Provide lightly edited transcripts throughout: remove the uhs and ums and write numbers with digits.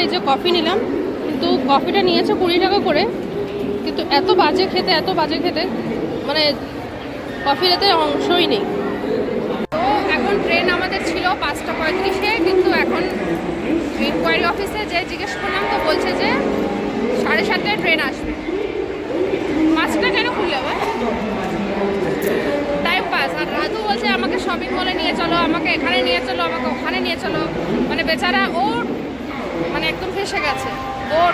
এই যে কফি নিলাম, কিন্তু কফিটা নিয়েছে 20 টাকা করে, কিন্তু এত বাজে খেতে মানে কফির এতে অংশই নেই। তো এখন ট্রেন আমাদের ছিল 5:35-এ, কিন্তু এখন ইনকোয়ারি অফিসে যে জিজ্ঞেস করলাম তো বলছে যে 7:30টায় ট্রেন আসবে। 5টা কেন খুললে আবার? Time pass. আর রাধু বলছে আমাকে শপিং মলে নিয়ে চলো, আমাকে এখানে নিয়ে চলো, আমাকে ওখানে নিয়ে চলো। মানে বেচারা ওর মানে একদম ফেসে গেছে, ওর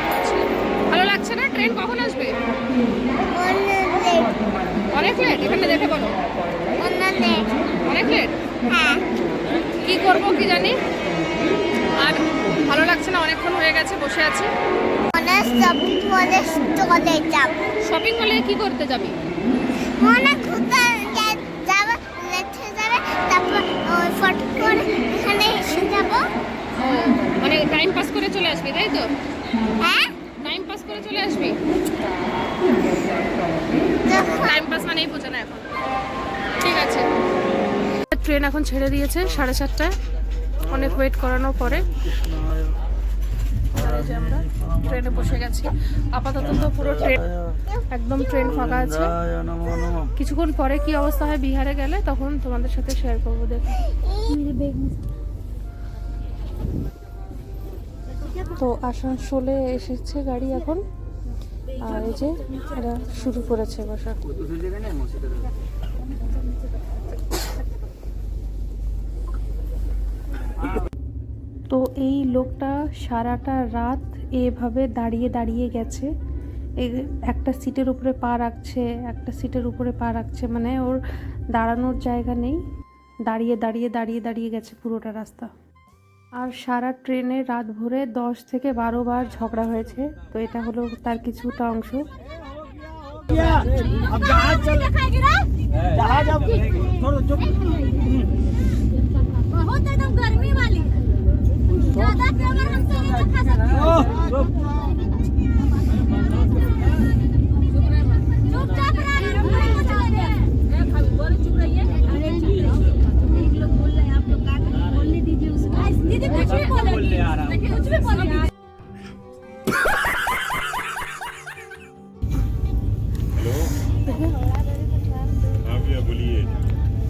ভালো লাগছে না। ট্রেন কখন আসবে? অনেক লেট। এখানে দেখে বলো অনেক লেট। হ্যাঁ, কি করবো কি জানি, আর ভালো লাগছে না, অনেকক্ষণ হয়ে গেছে বসে আছি। শপিং মলে কি করতে যাবি? মানে টাইম পাস করে চলে আসবি, তাই তো? হ্যাঁ, টাইম পাস করে চলে আসবি। টাইম পাস মানেই বোঝে না এখন। ঠিক আছে। ট্রেন এখন ছেড়ে দিয়েছে 7:30টায়, অনেক ওয়েট করানোর পরে আমরা ট্রেনে বসে গেছি। আপাতত তো পুরো ট্রেন একদম ট্রেন ফাঁকা আছে। কিছুক্ষণ পরে কি অবস্থা হয় বিহারে গেলে তখন তোমাদের সাথে শেয়ার করবো। দেখো তো আসানসোলে এসেছে গাড়ি এখন, আর এই যে এরা শুরু করেছে বসা। তো এই লোকটা সারাটা রাত এভাবে দাঁড়িয়ে গেছে। একটা সিটের উপরে পা রাখছে, মানে ওর দাঁড়ানোর জায়গা নেই। দাঁড়িয়ে গেছে পুরোটা রাস্তা। আর সারা ট্রেনে রাত ভরে 10 থেকে 12 বার ঝগড়া হয়েছে। তো এটা হলো তার কিছুটা অংশ।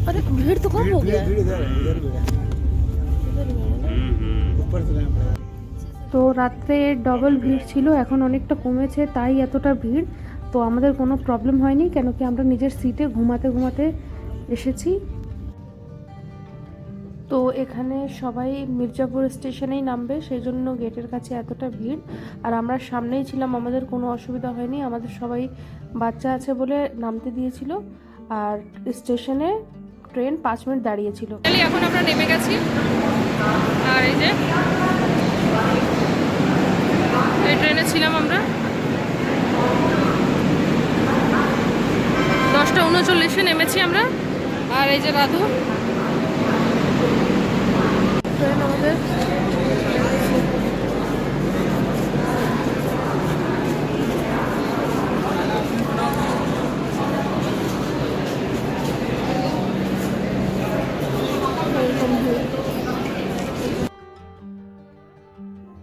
अरे भीड़ तो कम हो गया। তো রাত্রে ডবল ভিড় ছিল, এখন অনেকটা কমেছে, তাই এতটা ভিড়। তো আমাদের কোনো প্রবলেম হয়নি, কেন কি আমরা নিজের সিটে ঘুমাতে এসেছি। তো এখানে সবাই মির্জাপুর স্টেশনেই নামবে, সেই জন্য গেটের কাছে এতটা ভিড়। আর আমরা সামনেই ছিলাম, আমাদের কোনো অসুবিধা হয়নি। আমাদের সবাই বাচ্চা আছে বলে নামতে দিয়েছিল। আর স্টেশনে ট্রেন 5 মিনিট দাঁড়িয়েছিল। এখন আমরা নেমে গেছি। আর এই যে এই ট্রেনে ছিলাম আমরা 10:39-এ নেমেছি আমরা। আর এই যে রাধু ট্রেন আমাদের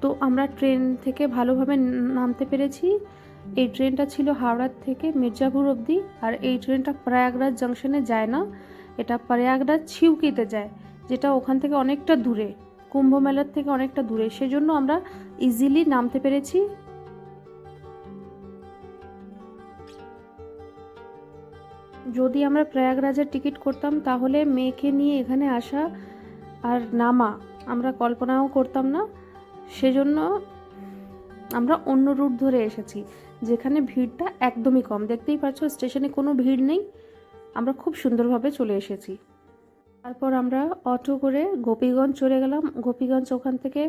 তো আমরা ট্রেন থেকে ভালোভাবে নামতে পেরেছি। এই ট্রেনটা ছিল হাওড়ার থেকে মির্জাপুর অবধি। আর এই ট্রেনটা প্রয়াগরাজ জাংশনে যায় না, এটা প্রয়াগরাজ ছিউকিতে যায়, যেটা ওখান থেকে অনেকটা দূরে, কুম্ভ মেলার থেকে অনেকটা দূরে। সেজন্য আমরা ইজিলি নামতে পেরেছি। যদি আমরা প্রয়াগরাজের টিকিট করতাম তাহলে মেয়েকে নিয়ে এখানে আসা আর নামা আমরা কল্পনাও করতাম না। সেজন্য আমরা অন্য রুট ধরে এসেছি, যেখানে ভিড়টা একদমই কম। দেখতেই পাচ্ছ স্টেশনে কোনো ভিড় নেই, আমরা খুব সুন্দরভাবে চলে এসেছি। তারপর আমরা অটো করে গোপীগঞ্জ চলে গেলাম। গোপীগঞ্জ ওখান থেকে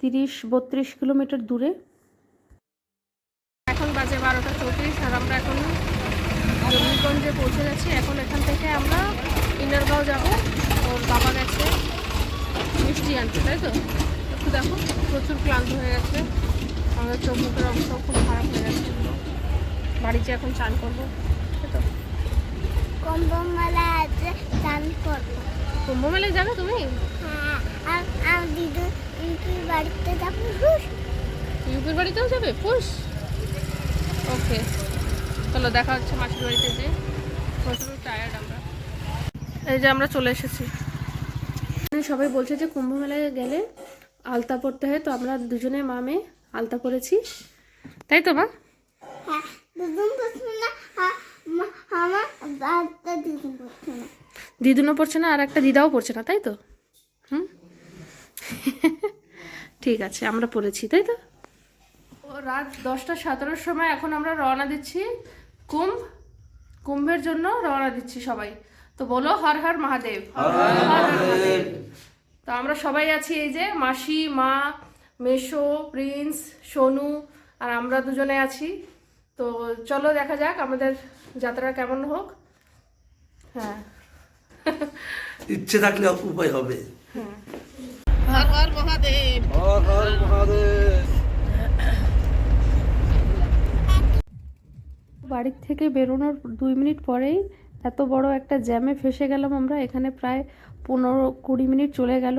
30-32 কিলোমিটার দূরে। এখন বাজে 12:34 আর আমরা এখন গোপীগঞ্জে পৌঁছে গেছি। এখন এখান থেকে আমরা ইন্নারগাঁও যাবো। ওর বাবা গেছে মিষ্টি আনতে, তাই তো? একটু দেখো, প্রচুর ক্লান্ত হয়ে গেছে, আমাদের চোখ মুখের অবস্থাও খুব খারাপ হয়ে গেছে। বাড়িতে এখন চান করবো, তাই তো? কুম্ভ মেলায় চান করবো। কুম্ভ মেলায় যাবে তুমি? হ্যাঁ, আর দিদি বাড়িতে যাবো। মাসির বাড়িতেও যাবে পুষ? ওকে, চলো দেখা হচ্ছে মাসির বাড়িতে যে। প্রচুর টায়ার্ড আমরা। এই যে আমরা চলে এসেছি। সবাই বলছে যে কুম্ভ মেলায় গেলে আলতা পরতে হয়, তো আমরা দুজনে মা মেয়ে আলতা পরেছি, তাই তো মা? হ্যাঁ, দুজন পড়ছে না, আমার একটা দুজন পড়ছে না। দিদুনও পড়ছে না আর একটা দিদাও পড়ছে না, তাই তো? হুম। ঠিক আছে, আমরা পড়েছি, তাই তো? ও রাত 10:17 সময় এখন আমরা রওনা দিচ্ছি কুম্ভের জন্য রওনা দিচ্ছি সবাই। তো বলো হর হর মহাদেব। হর হর মহাদেব। তো আমরা সবাই আছি, এই যে মাসি, মা, মেশো, প্রিন্স, সোনু আর আমরা দুজনে আছি। তো চলো দেখা যাক আমাদের যাত্রা কেমন হোক। হ্যাঁ, ইচ্ছে থাকলে উপায় হবে। হর হর মহাদেব। হর হর মহাদেব। বাড়ির থেকে বেরোনোর 2 মিনিট পরেই এত বড় একটা জ্যামে ফেসে গেলাম আমরা। এখানে প্রায় 15-20 মিনিট চলে গেল,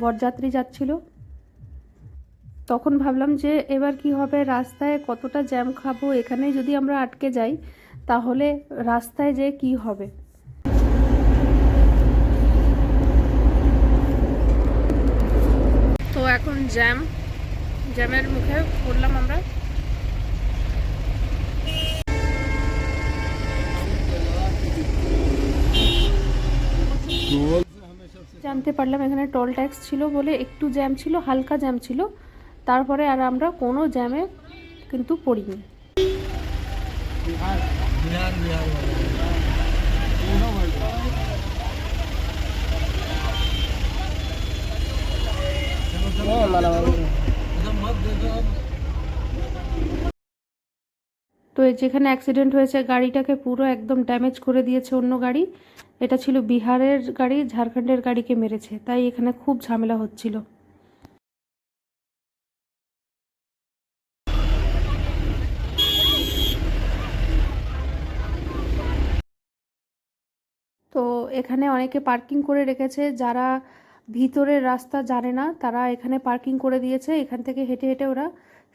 বরযাত্রী যাচ্ছিল। তখন ভাবলাম যে এবার কি হবে, রাস্তায় কতটা জ্যাম খাবো, এখানে যদি আমরা আটকে যাই তাহলে রাস্তায় যে কি হবে। তো এখন জ্যামের মুখে পড়লাম আমরা। জানতে পারলাম এখানে টোল ট্যাক্স ছিল বলে একটু জ্যাম ছিল, হালকা জ্যাম ছিল। তারপরে আর আমরা কোনো জ্যামে কিন্তু পড়িনি। তো এই যেখানে অ্যাক্সিডেন্ট হয়েছে গাড়িটাকে পুরো একদম ড্যামেজ করে দিয়েছে অন্য গাড়ি। এটা ছিল বিহারের গাড়ি, ঝাড়খণ্ডের গাড়িকে মেরেছে, তাই এখানে খুব ঝামেলা হচ্ছিল। তো এখানে অনেকে পার্কিং করে রেখেছে, যারা ভিতরের রাস্তা জানে না তারা এখানে পার্কিং করে দিয়েছে। এখান থেকে হেঁটে হেঁটে ওরা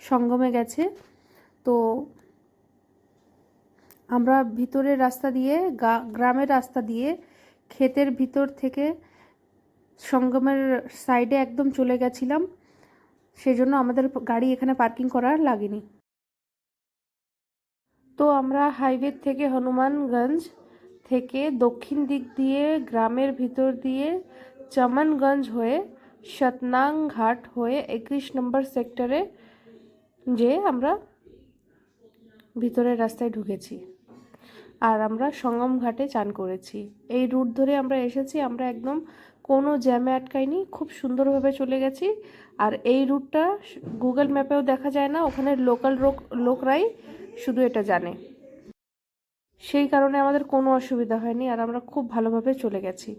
সঙ্গমে গেছে। তো আমরা ভিতরের রাস্তা দিয়ে, গ্রামের রাস্তা দিয়ে, ক্ষেতের ভিতর থেকে সঙ্গমের সাইডে একদম চলে গেছিলাম। সেজন্য আমাদের গাড়ি এখানে পার্কিং করা লাগেনি। তো আমরা হাইওয়ে থেকে হনুমানগঞ্জ থেকে দক্ষিণ দিক দিয়ে গ্রামের ভিতর দিয়ে চমনগঞ্জ হয়ে শতনাং ঘাট হয়ে 21 নম্বর সেক্টরে যে আমরা ভিতরের রাস্তায় ঢুকেছি আর আমরা সঙ্গম ঘাটে চান করেছি। এই রুট ধরে আমরা এসেছি, আমরা একদম কোনো জ্যামে আটকাইনি, খুব সুন্দরভাবে চলে গেছি। আর এই রুটটা গুগল ম্যাপেও দেখা যায় না, ওখানে লোকাল লোকরাই শুধু এটা জানে। সেই কারণে আমাদের কোনো অসুবিধা হয়নি আর আমরা খুব ভালোভাবে চলে গেছি।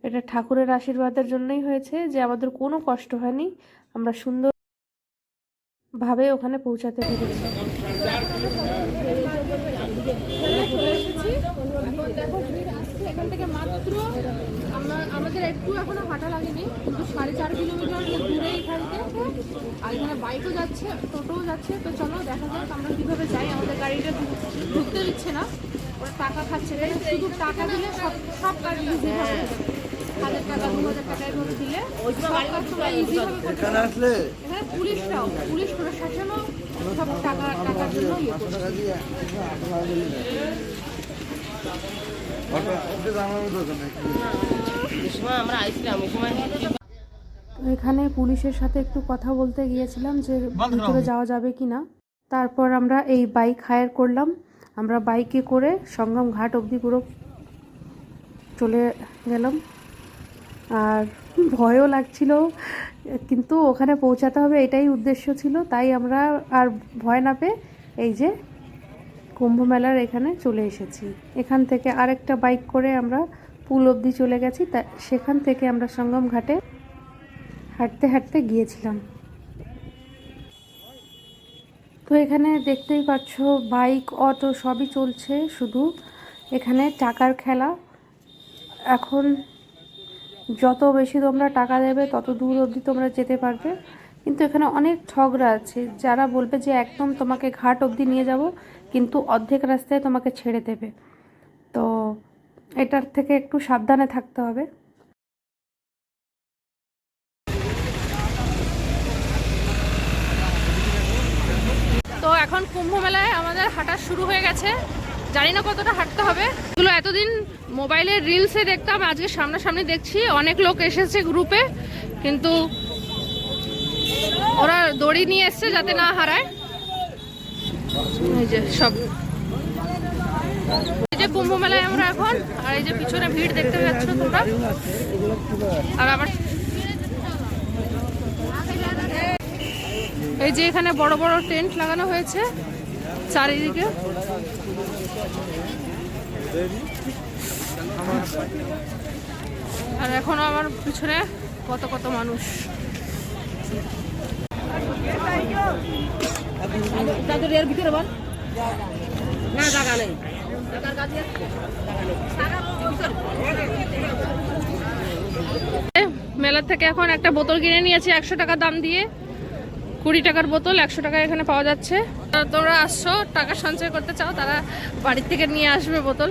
এটা ঠাকুরের আশীর্বাদের জন্যই হয়েছে যে আমাদের কোনো কষ্ট হয়নি, আমরা সুন্দরভাবে ওখানে পৌঁছাতে পেরেছি। এখান থেকে মাত্র আমাদের একটু এখনো হাঁটা লাগেনি, কিন্তু 4.5 কিলোমিটার দূরে এখান থেকে। আর এখানে বাইকও যাচ্ছে, টোটোও যাচ্ছে। তো চলো দেখা যাক আমরা কীভাবে যাই। আমাদের গাড়িটা ঢুকতে দিচ্ছে না, ওরা টাকা খাচ্ছে। শুধু টাকা দিলে সব কাজ ইজি হবে। 1000 টাকা 2000 টাকা এভাবে দিলে সব কাজ তোমরা ইজিভাবে করতে পারবে। এখানে পুলিশ প্রশাসনও সব টাকার জন্য ইয়ে করছে। এখানে পুলিশের সাথে একটু কথা বলতে গিয়েছিলাম যে ভিতরে যাওয়া যাবে কি না। তারপর আমরা এই বাইক হায়ার করলাম, আমরা বাইকে করে সঙ্গম ঘাট অবধি পুরো চলে গেলাম। আর ভয়ও লাগছিল, কিন্তু ওখানে পৌঁছাতে হবে এটাই উদ্দেশ্য ছিল, তাই আমরা আর ভয় না পেয়ে এই যে কুম্ভ মেলার এখানে চলে এসেছি। এখান থেকে আরেকটা বাইক করে আমরা পুল অবধি চলে গেছি, তা সেখান থেকে আমরা সঙ্গম ঘাটে হাঁটতে হাঁটতে গিয়েছিলাম। তো এখানে দেখতেই পাচ্ছ বাইক, অটো সবই চলছে, শুধু এখানে টাকার খেলা। এখন যত বেশি তোমরা টাকা দেবে তত দূর অবধি তোমরা যেতে পারবে। কিন্তু এখানে অনেক ঠগরা আছে, যারা বলবে যে একদম তোমাকে ঘাট অবধি নিয়ে যাব, কিন্তু অর্ধেক রাস্তায় তোমাকে ছেড়ে দেবে। তো এটার থেকে একটু সাবধানে থাকতে হবে। তো এখন কুম্ভ মেলায় আমাদের হাঁটা শুরু হয়ে গেছে। জানি না কতটা হাঁটতে হবে। এগুলো এতদিন মোবাইলের রিলসে দেখতাম, আজকে সামনাসামনি দেখছি। অনেক লোক এসেছে গ্রুপে, কিন্তু ওরা দড়ি নিয়ে এসছে যাতে না হারায়। এই যে সব, এই যে কুম্ভ মেলায় আমরা এখন, আর এই যে পিছনে ভিড় দেখতে পাচ্ছ তোমরা। আর আবার এই যে এখানে বড় বড় টেন্ট লাগানো হয়েছে চারিদিকে। আর এখন আমার পিছনে কত কত মানুষ। মেলার থেকে এখন একটা বোতল কিনে নিয়েছি 100 টাকা দাম দিয়ে। 20 টাকার বোতল 100 টাকায় এখানে পাওয়া যাচ্ছে। তোমরা আসছো, টাকা সঞ্চয় করতে চাও, তারা বাড়ির থেকে নিয়ে আসবে বোতল।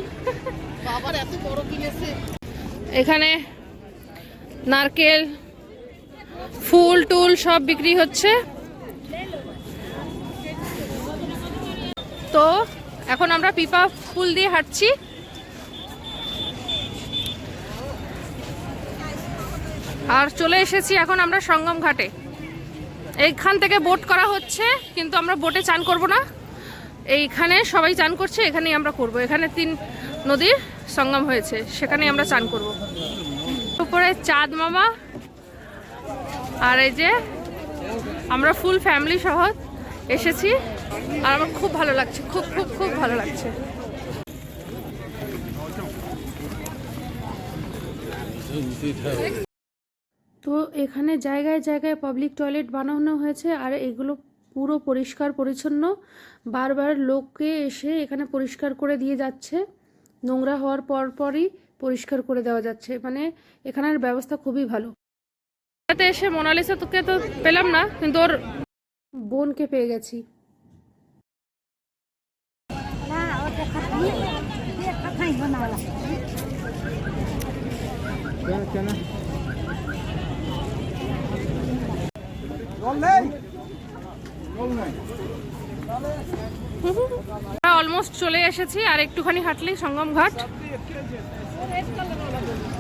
এখানে নারকেল, ফুল টুল সব বিক্রি হচ্ছে। তো এখন আমরা পিপা ফুল দিয়ে হাঁটছি। আর চলে এসেছি এখন আমরা সঙ্গম ঘাটে। এইখান থেকে বোট করা হচ্ছে, কিন্তু আমরা বোটে চান করব না। এইখানে সবাই চান করছে, এখানেই আমরা করব। এখানে 3 নদীর সঙ্গম হয়েছে, সেখানেই আমরা চান করব। উপরে চাঁদ মামা, আর এই যে আমরা ফুল ফ্যামিলি সহ এসেছি। আর আমার খুব ভালো লাগছে, খুব খুব খুব ভালো লাগছে। তো এখানে জায়গায় জায়গায় পাবলিক টয়লেট বানানো হয়েছে, আর এগুলো পুরো পরিষ্কার পরিচ্ছন্ন। বারবার লোককে এসে এখানে পরিষ্কার করে দিয়ে যাচ্ছে। নোংরা হওয়ার পরই পরিষ্কার করে দেওয়া যাচ্ছে। মানে এখানের ব্যবস্থা খুবই ভালো। এতে এসে মোনালিসা তোকে তো পেলাম না, কিন্তু ওর বোনকে পেয়ে গেছি। অলমোস্ট চলে এসেছি, আর একটুখানি হাঁটলেই সঙ্গম ঘাট।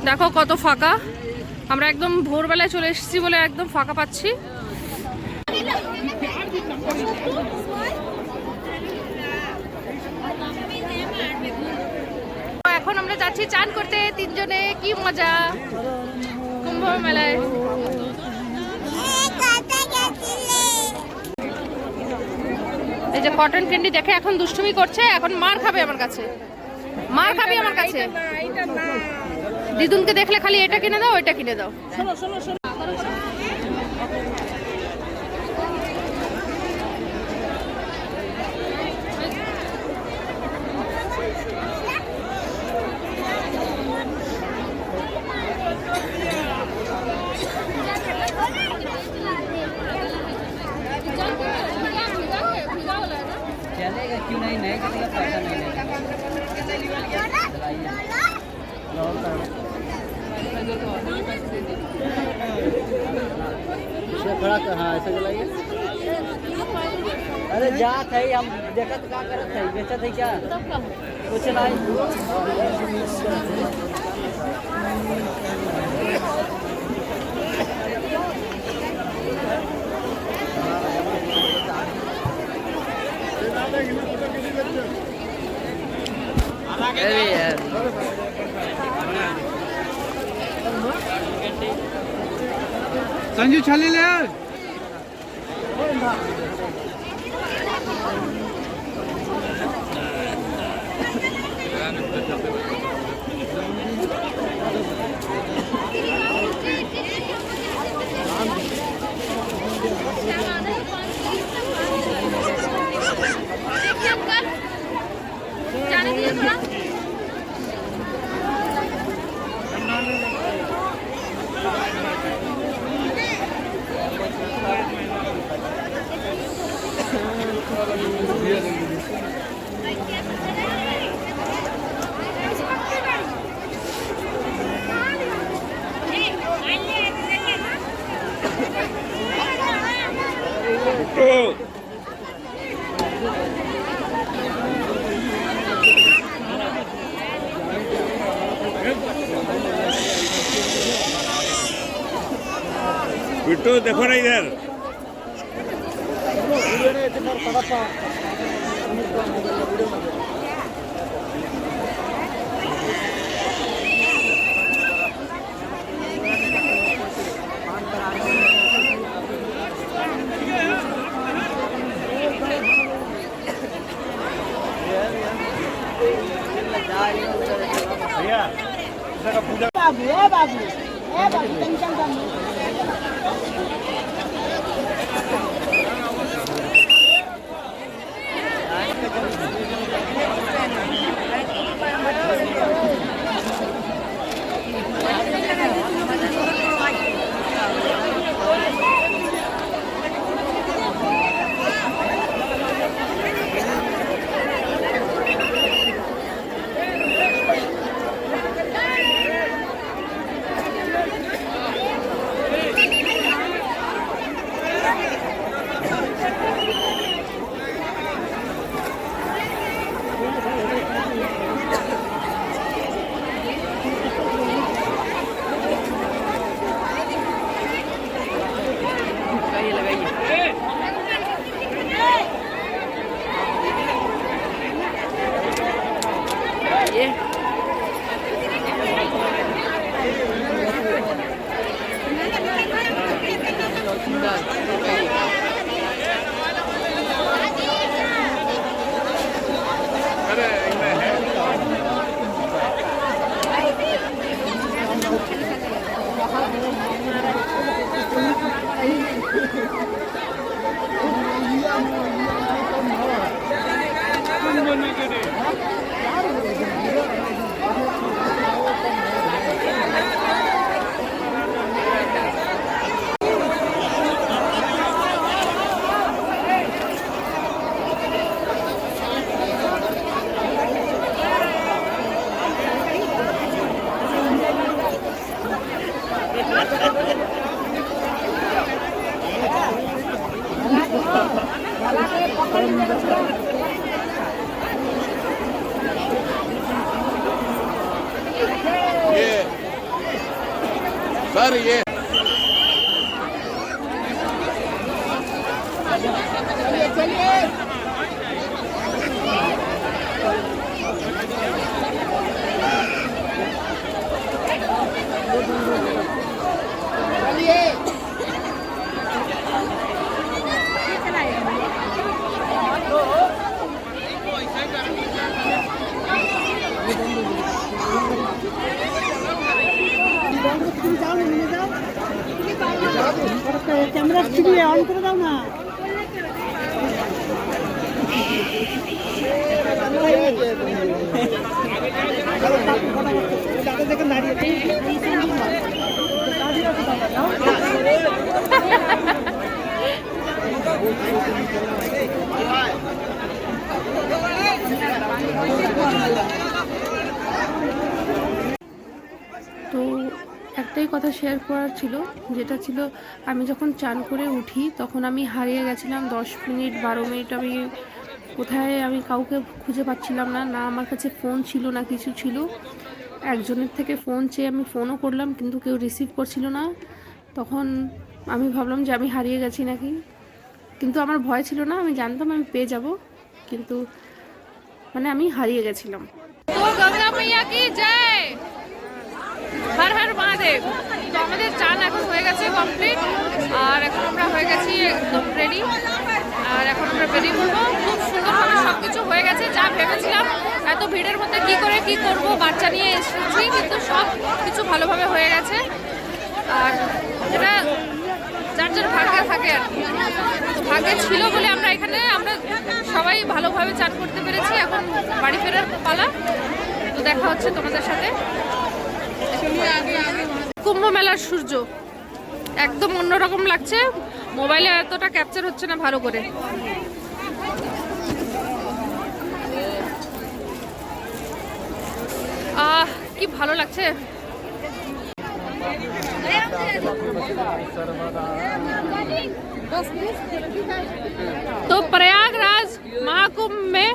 দেখো কত ফাঁকা। আমরা একদম ভোরবেলায় চলে এসেছি বলে একদম ফাঁকা পাচ্ছি। এখন আমরা যাচ্ছি চান করতে 3 জনে। কি মজা কুম্ভ মেলায়। এই যে কটন ক্যান্ডি দেখে এখন দুষ্টুমি করছে, এখন মার খাবে আমার কাছে, মার খাবে আমার কাছে। দিদুনকে দেখলে খালি এটা কিনে দাও, ওইটা কিনে দাও। चलेगा क्यों नहीं, नहीं चलेगा, पैसा नहीं लेगा। खड़ा कर, हाँ ऐसा चलाइए। अरे जा थे हम देखा तो क्या करत थे, बेचा थे क्या वो चलाई। संजू छाली ले। जाने दीजिए थोड़ा। बिट्टू देखो ना इधर। सर ये कैमरा ऑन कर दाओ ना তো একটাই কথা শেয়ার করার ছিল, যেটা ছিল আমি যখন চান করে উঠি তখন আমি হারিয়ে গেছিলাম 10 মিনিট 12 মিনিট। আমি কোথায়, আমি কাউকে খুঁজে পাচ্ছিলাম না, না আমার কাছে ফোন ছিল না কিছু ছিল। একজনের থেকে ফোন চেয়ে আমি ফোনও করলাম কিন্তু কেউ রিসিভ করছিল না। তখন আমি ভাবলাম যে আমি হারিয়ে গেছি নাকি, কিন্তু আমার ভয় ছিল না, আমি জানতাম আমি পেয়ে যাব, কিন্তু মানে আমি হারিয়ে গেছিলাম। তো গঙ্গা মাইয়া কি জয়, হর হর মহাদেব। তো আমাদের চান এখন হয়ে গেছে কমপ্লিট, আর এখন আমরা হয়ে গেছি একদম রেডি, আর এখন আমরা বেরিয়ে পড়বো। খুব সুন্দরভাবে সব কিছু হয়ে গেছে, যা ভেবেছিলাম এত ভিড়ের মধ্যে কি করে কি করব, বাচ্চা নিয়ে এসেছি, কিন্তু সব কিছু ভালোভাবে হয়ে গেছে। আর এটা যার যার ভাগ্যে থাকে আর কি, ভাগ্যে ছিল বলে আমরা এখানে আমরা সবাই ভালোভাবে চান করতে পেরেছি। এখন বাড়ি ফেরার পালা, তো দেখা হচ্ছে তোমাদের সাথে। কুম্ভ মেলার সূর্য একদম অন্যরকম লাগছে, মোবাইলে এতটা ক্যাপচার হচ্ছে না ভালো করে। কি ভালো লাগছে। तो प्रयागराज महाकुंभ में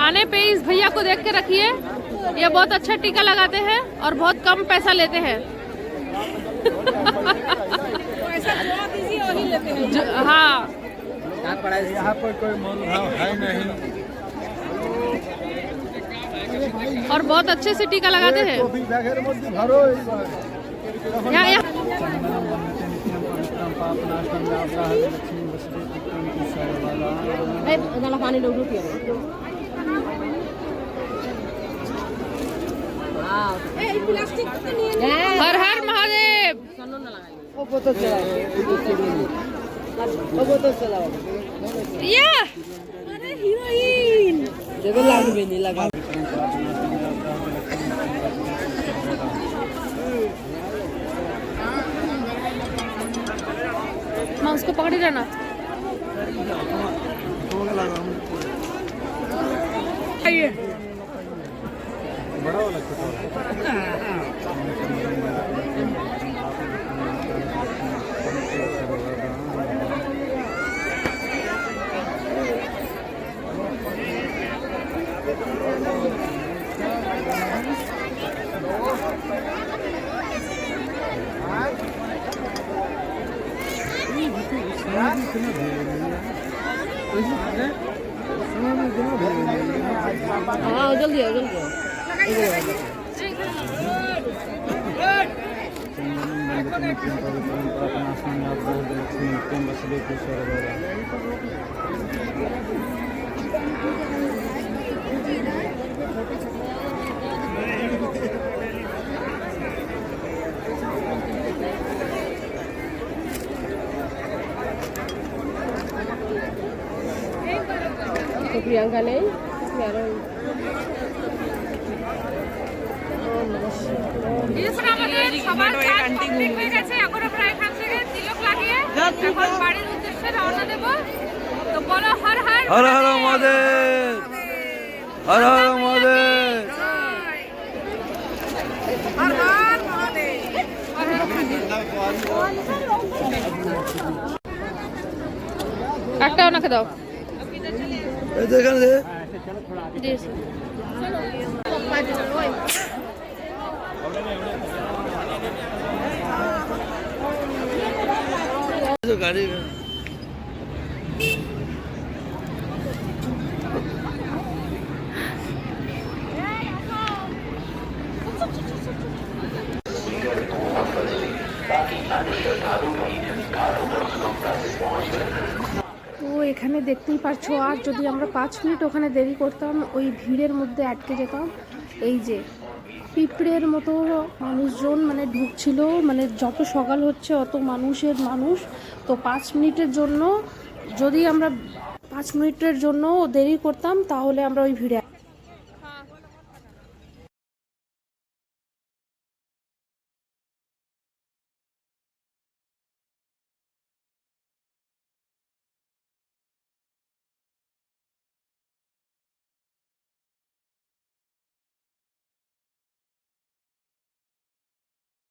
आने पे इस भैया को देख के रखिए, ये बहुत अच्छा टीका लगाते हैं और बहुत कम पैसा लेते हैं। यहाँ पर कोई मोल भाव है नहीं। और बहुत अच्छे से टीका लगाते हैं कॉफी बैगेर मध्य भरो यहाँ यहाँ पानी लोग हर हर महादेव या अरे हीरोइन जब लागবে নি লাগা माँ उसको पकड़े रहना बड़ा वाला हाँ जल्दी आओ जल्दी आओ तो प्रियंका नहीं আমাদের সবার কাজ কমপ্লিট হয়ে গেছে এখন আমরা এখান থেকে তিলক লাগিয়ে এখন বাড়ির উদ্দেশ্যে রওনা দেব তো বলো হর হর হর হর মহাদেব হর হর মহাদেব হর হর মহাদেব একটা ওনাকে দাও এই দেখেন জি গাড়ি তো এখানে দেখতেই পারছো আর যদি আমরা 5 মিনিট ওখানে দেরি করতাম ওই ভিড়ের মধ্যে আটকে যেতাম এই যে পিঁপড়ের মতো মানুষজন মানে ঢুকছিল মানে যত সকাল হচ্ছে অত মানুষ তো 5 মিনিটের জন্য যদি আমরা 5 মিনিটের জন্য দেরি করতাম তাহলে আমরা ওই ভিড়ে